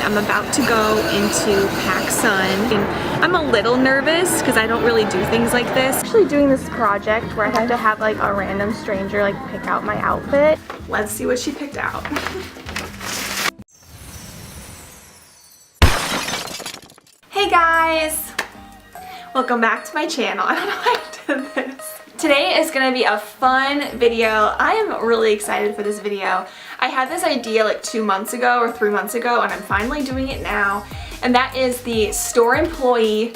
I'm about to go into PacSun. And I'm a little nervous because I don't really do things like this. I'm actually doing this project where I have to have like a random stranger like pick out my outfit. Let's see what she picked out. Hey guys! Welcome back to my channel. I don't know why I did this. Today is going to be a fun video. I am really excited for this video. I had this idea like 2 months ago or 3 months ago, and I'm finally doing it now. And that is the store employee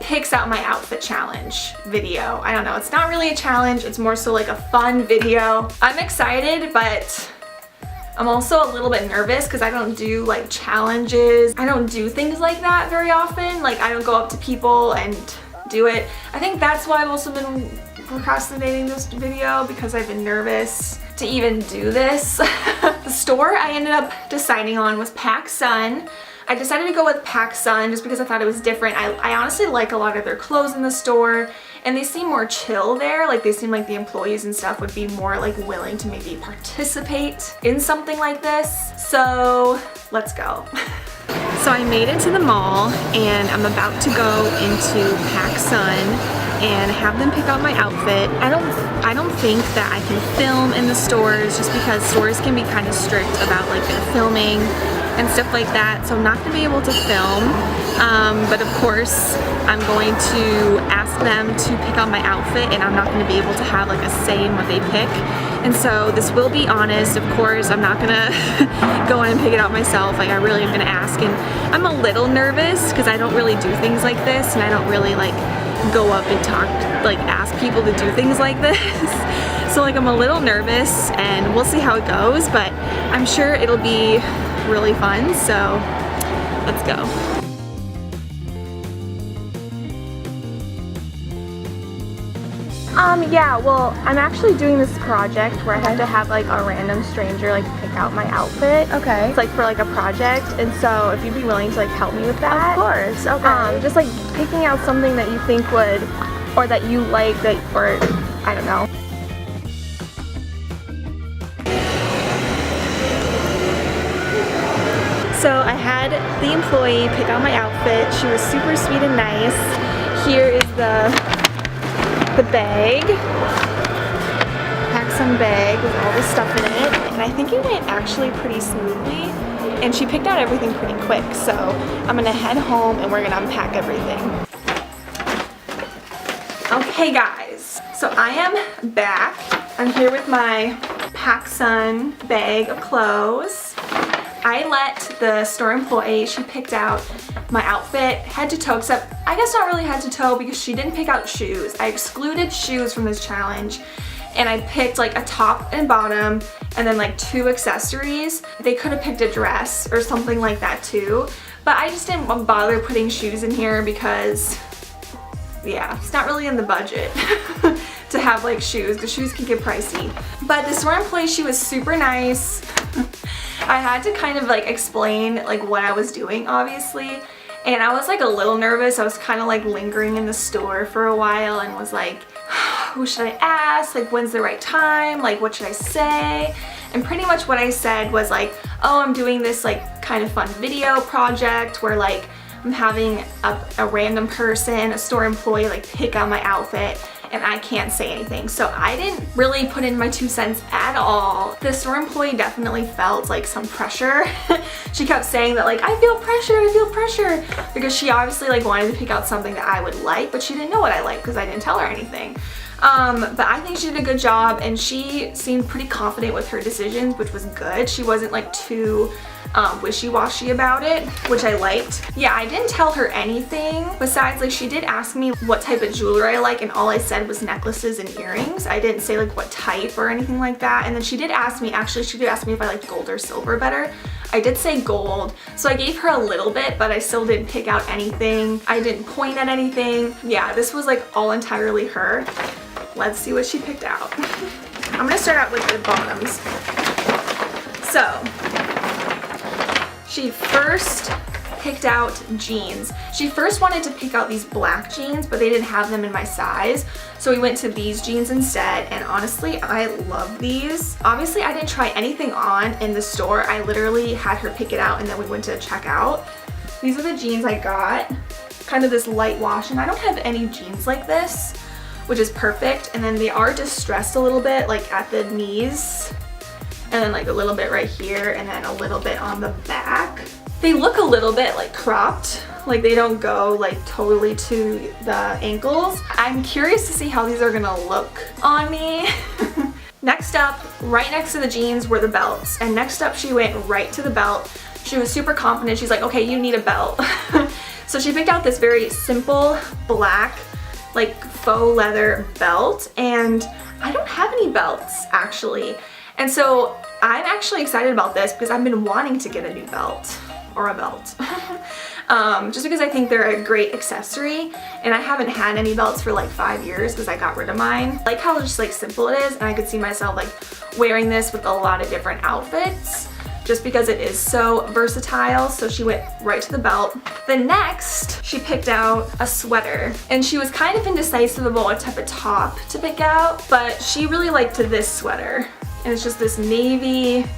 picks out my outfit challenge video. I don't know, it's not really a challenge, it's more so like a fun video. I'm excited, but I'm also a little bit nervous because I don't do like challenges. I don't do things like that very often. Like I don't go up to people and do it. I think that's why I've also been procrastinating this video, because I've been nervous to even do this. The store I ended up deciding on was PacSun. I decided to go with PacSun just because I thought it was different. I honestly like a lot of their clothes in the store, and they seem more chill there. Like they seem like the employees and stuff would be more like willing to maybe participate in something like this. So let's go. So I made it to the mall and I'm about to go into PacSun and have them pick out my outfit. I don't think that I can film in the stores just because stores can be kind of strict about like their filming and stuff like that, so I'm not going to be able to film, but of course I'm going to ask them to pick out my outfit, and I'm not going to be able to have like a say in what they pick. And so this will be honest, of course. I'm not gonna go in and pick it out myself. Like I really am gonna ask, and I'm a little nervous because I don't really do things like this, and I don't really like go up and talk, like ask people to do things like this. So like I'm a little nervous, and we'll see how it goes, but I'm sure it'll be really fun, so let's go. Yeah, well, I'm actually doing this project where I have to have like a random stranger like pick out my outfit. Okay. It's like for like a project, and so if you'd be willing to like help me with that. Of course, okay. Just like picking out something that you think would, or that you like, that, or I don't know. So I had the employee pick out my outfit. She was super sweet and nice. Here is the bag, PacSun bag with all the stuff in it, and I think it went actually pretty smoothly, and she picked out everything pretty quick, so I'm gonna head home and we're gonna unpack everything. Okay guys, so I am back. I'm here with my PacSun bag of clothes. I let the store employee, she picked out my outfit head to toe, except I guess not really head to toe because she didn't pick out shoes. I excluded shoes from this challenge, and I picked like a top and bottom and then like 2 accessories. They could have picked a dress or something like that too, but I just didn't bother putting shoes in here because yeah, it's not really in the budget to have like shoes, because shoes can get pricey. But the store employee, she was super nice. I had to kind of like explain like what I was doing, obviously, and I was like a little nervous. I was kind of like lingering in the store for a while and was like, who should I ask? Like, when's the right time? Like, what should I say? And pretty much what I said was like, oh, I'm doing this like kind of fun video project where like I'm having a random person, a store employee, like pick out my outfit, and I can't say anything. So I didn't really put in my 2 cents at all. The store employee definitely felt like some pressure. She kept saying that like, I feel pressure, because she obviously like wanted to pick out something that I would like, but she didn't know what I liked because I didn't tell her anything. But I think she did a good job, and she seemed pretty confident with her decisions, which was good. She wasn't like too wishy-washy about it, which I liked. Yeah, I didn't tell her anything besides like she did ask me what type of jewelry I like, and all I said was necklaces and earrings. I didn't say like what type or anything like that. And then she did ask me, actually she did ask me if I liked gold or silver better. I did say gold, so I gave her a little bit, but I still didn't pick out anything. I didn't point at anything. Yeah, this was like all entirely her. Let's see what she picked out. I'm gonna start out with the bottoms. So she first picked out jeans. She first wanted to pick out these black jeans, but they didn't have them in my size. So we went to these jeans instead, and honestly, I love these. Obviously, I didn't try anything on in the store. I literally had her pick it out, and then we went to check out. These are the jeans I got. Kind of this light wash, and I don't have any jeans like this, which is perfect. And then they are distressed a little bit, like at the knees, and then like a little bit right here, and then a little bit on the back. They look a little bit like cropped, like they don't go like totally to the ankles. I'm curious to see how these are gonna look on me. Next up, right next to the jeans were the belts, and next up she went right to the belt. She was super confident. She's like, okay, you need a belt. So she picked out this very simple black like faux leather belt, and I don't have any belts actually. And so I'm actually excited about this because I've been wanting to get a new belt, or a belt. Just because I think they're a great accessory, and I haven't had any belts for like 5 years because I got rid of mine. I like how just like simple it is, and I could see myself like wearing this with a lot of different outfits just because it is so versatile. So she went right to the belt. Then next, she picked out a sweater, and she was kind of indecisive about what type of top to pick out, but she really liked this sweater. And it's just this navy.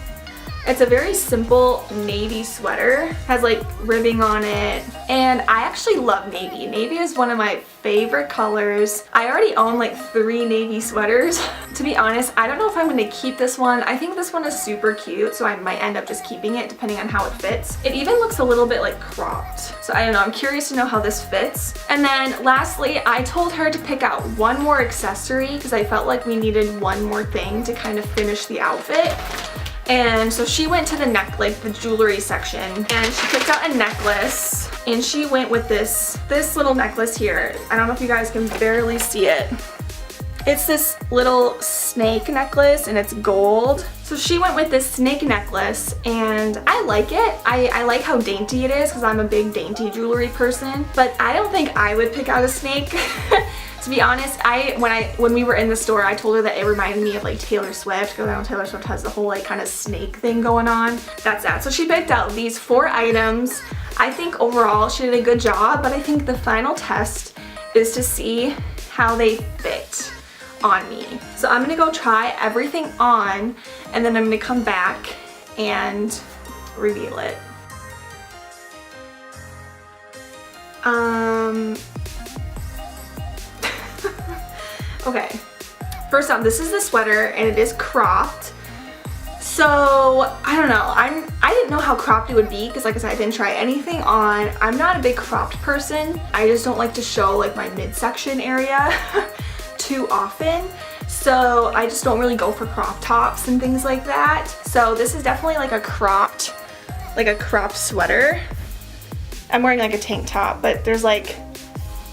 It's a very simple navy sweater, has like ribbing on it, and I actually love navy. Navy is one of my favorite colors. I already own like 3 navy sweaters. To be honest, I don't know if I'm going to keep this one. I think this one is super cute, so I might end up just keeping it depending on how it fits. It even looks a little bit like cropped, so I don't know. I'm curious to know how this fits. And then lastly, I told her to pick out one more accessory because I felt like we needed one more thing to kind of finish the outfit. And so she went to the the jewelry section, and she picked out a necklace, and she went with this little necklace here. I don't know if you guys can barely see it. It's this little snake necklace, and it's gold. So she went with this snake necklace, and I like it. I like how dainty it is because I'm a big dainty jewelry person, but I don't think I would pick out a snake. To be honest, when we were in the store, I told her that it reminded me of like Taylor Swift, because I know Taylor Swift has the whole like kind of snake thing going on. That's that. So she picked out these 4 items. I think overall she did a good job, but I think the final test is to see how they fit on me. So I'm gonna go try everything on, and then I'm gonna come back and reveal it. Okay, first off, this is the sweater, and it is cropped. So I don't know, I didn't know how cropped it would be because like I said, I didn't try anything on. I'm not a big cropped person. I just don't like to show like my midsection area too often. So I just don't really go for crop tops and things like that. So this is definitely like a cropped sweater. I'm wearing like a tank top, but there's like,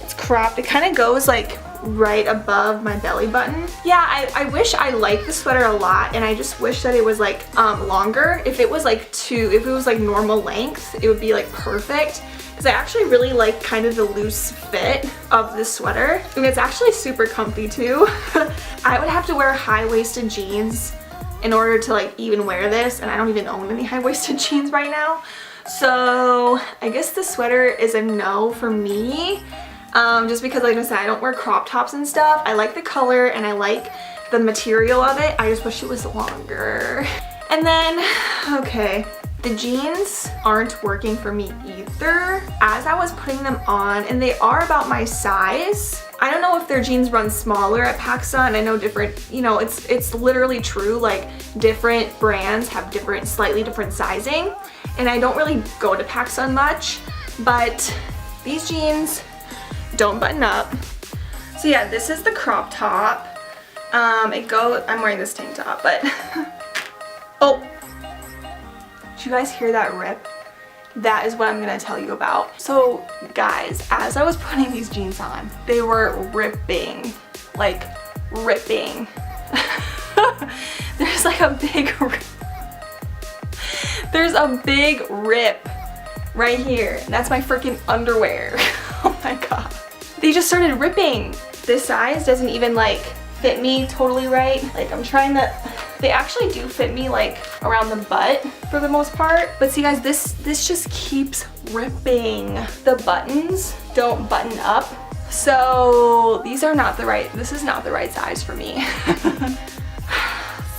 it's cropped. It kind of goes like right above my belly button. Yeah, I wish I liked the sweater a lot, and I just wish that it was like longer. If it was like normal length, it would be like perfect, because I actually really like kind of the loose fit of this sweater, and it's actually super comfy too. I would have to wear high-waisted jeans in order to like even wear this, and I don't even own any high-waisted jeans right now. So I guess the sweater is a no for me. Just because like I said, I don't wear crop tops and stuff. I like the color and I like the material of it. I just wish it was longer. And then, okay, the jeans aren't working for me either. As I was putting them on, and they are about my size. I don't know if their jeans run smaller at PacSun. I know different, you know, it's literally true, like different brands have slightly different sizing. And I don't really go to PacSun much, but these jeans don't button up. So yeah, this is the crop top. I'm wearing this tank top, but oh, did you guys hear that rip? That is what I'm gonna tell you about. So guys, as I was putting these jeans on, they were ripping, like ripping. There's like a big rip. There's a big rip right here. That's my freaking underwear. Oh my god. They just started ripping. This size doesn't even like fit me totally right. Like I'm trying to They actually do fit me like around the butt for the most part. But see guys, this just keeps ripping. The buttons don't button up. So these are not the right, this is not the right size for me.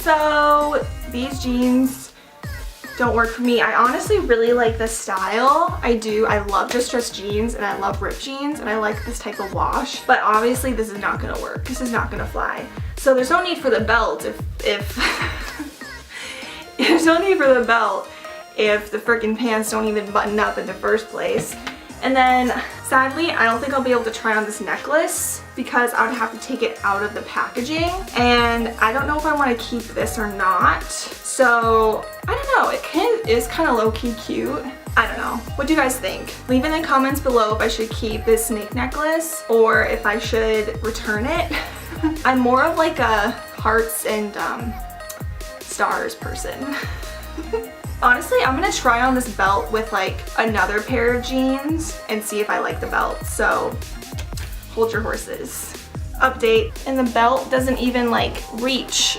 So these jeans don't work for me. I honestly really like the style. I do. I love distressed jeans and I love ripped jeans and I like this type of wash. But obviously this is not gonna work. This is not gonna fly. So there's no need for the belt if there's no need for the belt if the freaking pants don't even button up in the first place. And then sadly, I don't think I'll be able to try on this necklace because I would have to take it out of the packaging. And I don't know if I want to keep this or not. So I don't know, it is kind of low-key cute. I don't know. What do you guys think? Leave in the comments below if I should keep this snake necklace or if I should return it. I'm more of like a hearts and stars person. Honestly, I'm gonna try on this belt with like another pair of jeans and see if I like the belt. So hold your horses. Update, and the belt doesn't even like reach.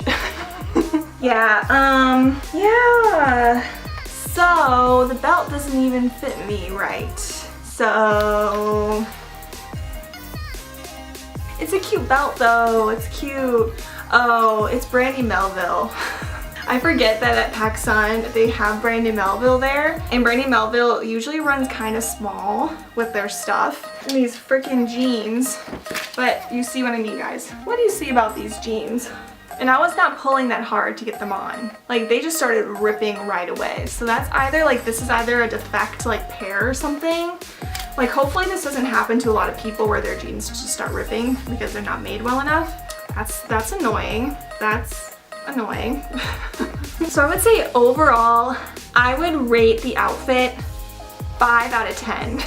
Yeah, so the belt doesn't even fit me right. So it's a cute belt though, it's cute. Oh, it's Brandy Melville. I forget that at PacSun they have Brandy Melville there, and Brandy Melville usually runs kind of small with their stuff. And these freaking jeans, but you see what I mean guys. What do you see about these jeans? And I was not pulling that hard to get them on. Like they just started ripping right away. So that's either like, this is either a defect like pair or something. Like hopefully this doesn't happen to a lot of people where their jeans just start ripping because they're not made well enough. That's annoying. That's annoying. So I would say overall, I would rate the outfit 5 out of 10.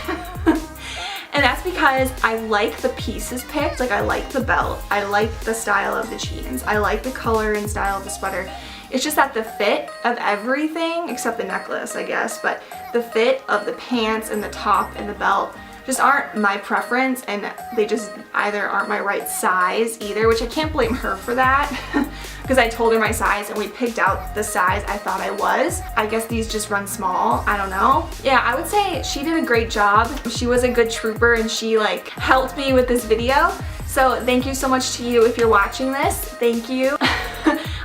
And that's because I like the pieces picked. Like I like the belt, I like the style of the jeans, I like the color and style of the sweater. It's just that the fit of everything, except the necklace I guess, but the fit of the pants and the top and the belt just aren't my preference, and they just either aren't my right size either, which I can't blame her for that because I told her my size and we picked out the size I thought I was. I guess these just run small, I don't know. Yeah, I would say she did a great job. She was a good trooper and she like helped me with this video. So thank you so much to you if you're watching this. Thank you.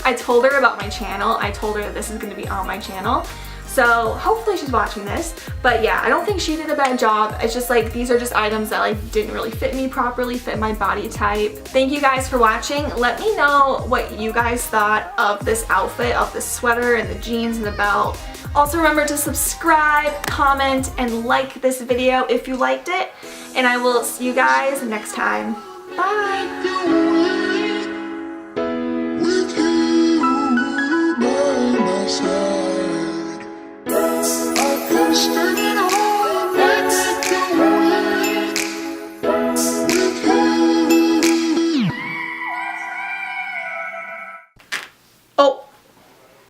I told her about my channel. I told her that this is gonna be on my channel. So hopefully she's watching this. But yeah, I don't think she did a bad job. It's just like, these are just items that like didn't really fit me properly, fit my body type. Thank you guys for watching. Let me know what you guys thought of this outfit, of the sweater and the jeans and the belt. Also remember to subscribe, comment, and like this video if you liked it. And I will see you guys next time. Bye! Oh!